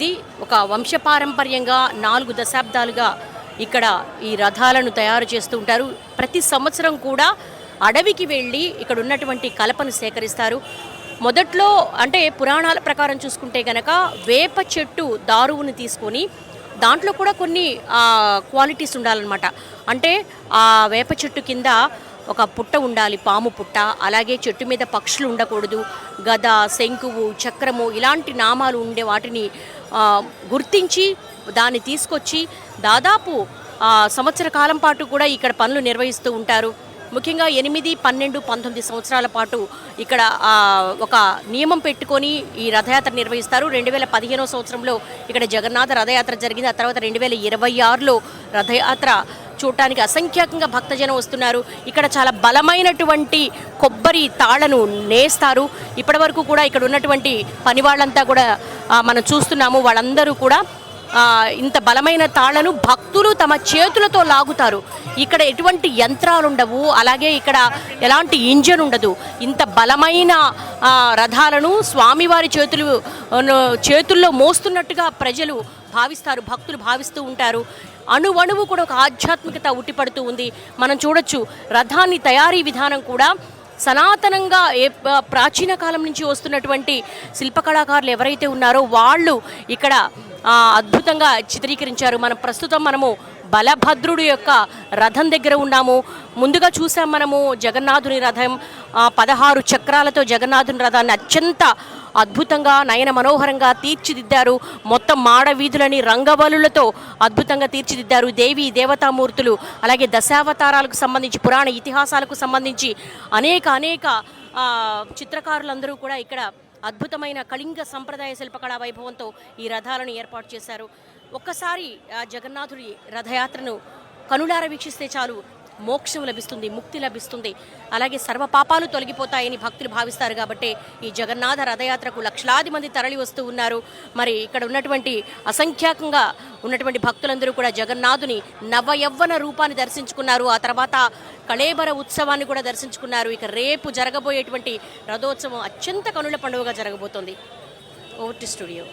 ఇది ఒక వంశపారంపర్యంగా 4 దశాబ్దాలుగా ఇక్కడ ఈ రథాలను తయారు చేస్తూ ఉంటారు. ప్రతి సంవత్సరం కూడా అడవికి వెళ్ళి ఇక్కడ ఉన్నటువంటి కలపను సేకరిస్తారు. మొదట్లో అంటే పురాణాల ప్రకారం చూసుకుంటే గనక వేప చెట్టు దారువుని తీసుకొని దాంట్లో కూడా కొన్ని క్వాలిటీస్ ఉండాలన్నమాట. అంటే ఆ వేప చెట్టు కింద ఒక పుట్ట ఉండాలి, పాము పుట్ట. అలాగే చెట్టు మీద పక్షులు ఉండకూడదు, గద, శంకువు, చక్రము ఇలాంటి నామాలు ఉండే వాటిని గుర్తించి దాన్ని తీసుకొచ్చి దాదాపు సంవత్సర కాలం పాటు కూడా ఇక్కడ పనులు నిర్వహిస్తూ ఉంటారు. ముఖ్యంగా 8, 12, 19 సంవత్సరాల పాటు ఇక్కడ ఒక నియమం పెట్టుకొని ఈ రథయాత్ర నిర్వహిస్తారు. 2015 సంవత్సరంలో ఇక్కడ జగన్నాథ రథయాత్ర జరిగింది. ఆ తర్వాత 2026లో రథయాత్ర చూడటానికి అసంఖ్యాకంగా భక్తజనం వస్తున్నారు. ఇక్కడ చాలా బలమైనటువంటి కొబ్బరి తాళ్లను నేస్తారు. ఇప్పటి వరకు కూడా ఇక్కడ ఉన్నటువంటి పని వాళ్ళంతా కూడా మనం చూస్తున్నాము. వాళ్ళందరూ కూడా ఇంత బలమైన తాళ్లను భక్తులు తమ చేతులతో లాగుతారు. ఇక్కడ ఎటువంటి యంత్రాలు ఉండవు, అలాగే ఇక్కడ ఎలాంటి ఇంజన్ ఉండదు. ఇంత బలమైన రథాలను స్వామివారి చేతుల్లో మోస్తున్నట్టుగా ప్రజలు భావిస్తారు, భక్తులు భావిస్తూ ఉంటారు. అణువణువు కూడా ఒక ఆధ్యాత్మికత ఉట్టిపడుతూ ఉంది. మనం చూడొచ్చు రథాన్ని తయారీ విధానం కూడా సనాతనంగా ప్రాచీన కాలం నుంచి వస్తున్నటువంటి శిల్పకళాకారులు ఎవరైతే ఉన్నారో వాళ్ళు ఇక్కడ అద్భుతంగా చిత్రీకరించారు. మనము బలభద్రుడు యొక్క రథం దగ్గర ఉన్నాము. ముందుగా చూసాం మనము జగన్నాథుని రథం 16 చక్రాలతో జగన్నాథుని రథాన్ని అత్యంత అద్భుతంగా నయన మనోహరంగా తీర్చిదిద్దారు. మొత్తం మాడ వీధులని రంగవల్లులతో అద్భుతంగా తీర్చిదిద్దారు. దేవి దేవతామూర్తులు, అలాగే దశావతారాలకు సంబంధించి పురాణ ఇతిహాసాలకు సంబంధించి అనేక చిత్రకారులందరూ కూడా ఇక్కడ అద్భుతమైన కళింగ సంప్రదాయ శిల్పకళా వైభవంతో ఈ రథాలను ఏర్పాటు చేశారు. ఒక్కసారి జగన్నాథుడి రథయాత్రను కనులార వీక్షిస్తే చాలు మోక్షం లభిస్తుంది, ముక్తి లభిస్తుంది, అలాగే సర్వ పాపాలు తొలగిపోతాయని భక్తులు భావిస్తారు. కాబట్టి ఈ జగన్నాథ రథయాత్రకు లక్షలాది మంది తరలి వస్తూ ఉన్నారు. మరి ఇక్కడ ఉన్నటువంటి అసంఖ్యాకంగా ఉన్నటువంటి భక్తులందరూ కూడా జగన్నాథుని నవయవ్వన రూపాన్ని దర్శించుకున్నారు. ఆ తర్వాత కళేబర ఉత్సవాన్ని కూడా దర్శించుకున్నారు. ఇక రేపు జరగబోయేటువంటి రథోత్సవం అత్యంత కనుల పండుగగా జరగబోతోంది. Over to studio.